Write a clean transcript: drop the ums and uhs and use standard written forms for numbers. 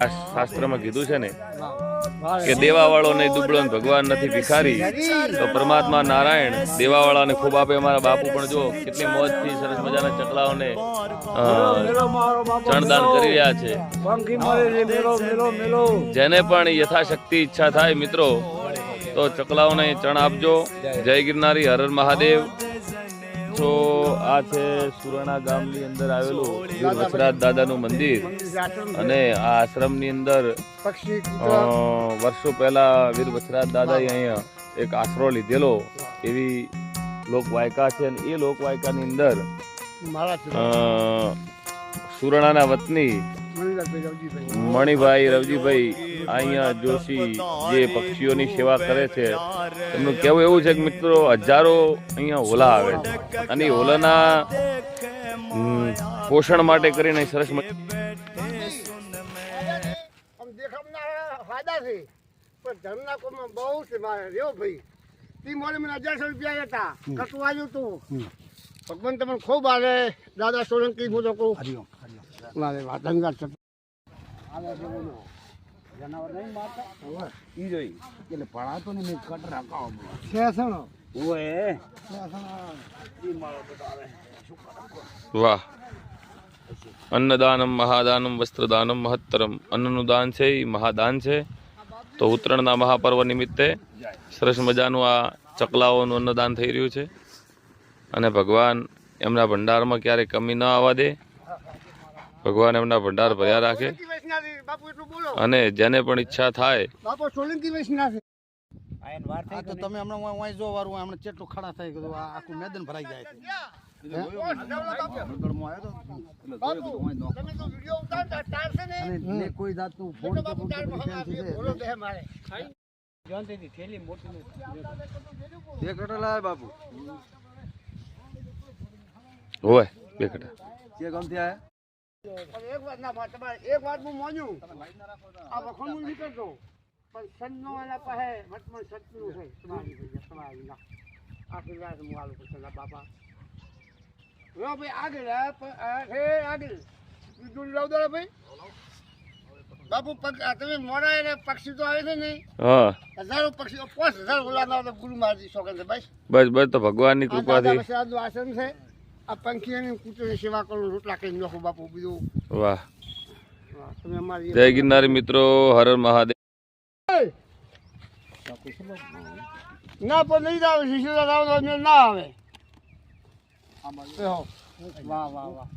આ શાસ્ત્રમાં કીધું છે ને કે દેવાવાળો નહીં દુબળો ને ભગવાન નથી ભિખારી, તો પરમાત્મા નારાયણ દેવાવાળાને ખૂબ આપે. અમારા બાપુ પણ જો કેટલી મોજથી સરસ મજાના ચકલાઓને ચણદાન કરી રહ્યા છે. જેને પણ યથાશક્તિ ઈચ્છા થાય મિત્રો તો ચકલાઓને ચણ આપજો. જય ગિરનારી, હર હર મહાદેવ. તો આ છે સુરાણા ગામની અંદર આવેલું વીર વછરાજ દાદાનું મંદિર, અને આ આશ્રમની અંદર વર્ષો પહેલા વીર વછરાજ દાદાએ અહીંયા એક આશરો લીધેલો એવી લોકવાયકા છે. અને એ લોકવાયકાની અંદર સુરાણાના વતની મણિભાઈ રવજીભાઈ અહીંયા જોશી જે પક્ષીઓની સેવા કરે છે, એમનું કહેવું એવું છે કે મિત્રો હજારો અહીંયા હોલા આવે છે, અને એ હોલાના પોષણ માટે કરીને સરસ ફાયદા છે. પણ ધર્મના કોમમાં બહુ છે મારે રેવો ભાઈ. તી મોડે મને 1100 રૂપિયા હતા કટું આવ્યું તું. ભગવાન તમને ખૂબ આવે. દાદા સોલંકી હું તો કહું મારે વાત ધનગાર છે. જનાવર નહીં મારતા ઈ જોઈ એટલે પડાતો ને મેં કટ રાખાવ છે સણો ઓએ ઈ મારો બતાવે શું કરો. વાહ. અન્નદાનમ મહાદાનમ વસ્ત્રદાનમ મહત્તરમ. અન્નનું દાન છે એ મહાદાન છે. તો ઉત્તરાયણના મહાપર્વ નિમિત્તે સરસ મજાનું આ ચકલાઓનું અન્નદાન થઈ રહ્યું છે, અને ભગવાન એમના ભંડારમાં ક્યારેય કમી ન આવવા દે. ભગવાન એમના ભંડાર ભર્યા રાખે, અને જેને પણ ઈચ્છા થાય બાપો સોલંકી વૈષ્ણવ છે. તો તમે હમણાં વાંઈ જો વારું હમણાં ચેટલું ખડા થઈ ગયું, આ આખું મેદાન ભરાઈ જાય છે. કોઈ જાતનું બાપુ હોય બે કટા જે ગમતી આ એક વાત ના તમારે એક વાત હું માન્યું, આ વખોનું નહીં કરતો પણ સનનો એના પાસે વટમાં સતનું છે. તમારી આશીર્વાદ હું આલું છું બાપા. લો ભાઈ આગળ આગળ બીજું લાવ દો ભાઈ. બાપુ તમે મોડા એને પક્ષી તો આવે છે ને, હા હજારો પક્ષીઓ 5000 ઓલા ગુરુ મારી શોખન છે. બસ બસ બસ તો ભગવાનની કૃપાથી આશ્રમ છે. આ પંખીઓની કૂતરોની સેવા કરું, રોટલા કરી નાખો બાપુ. બીજું વાહ. તમે અમારી જય ગિરનારી મિત્રો, હર હર મહાદેવ. ના પણ નહીં આવે શિશુદાર આવો ના આવે. વાહ વાહ વાહ.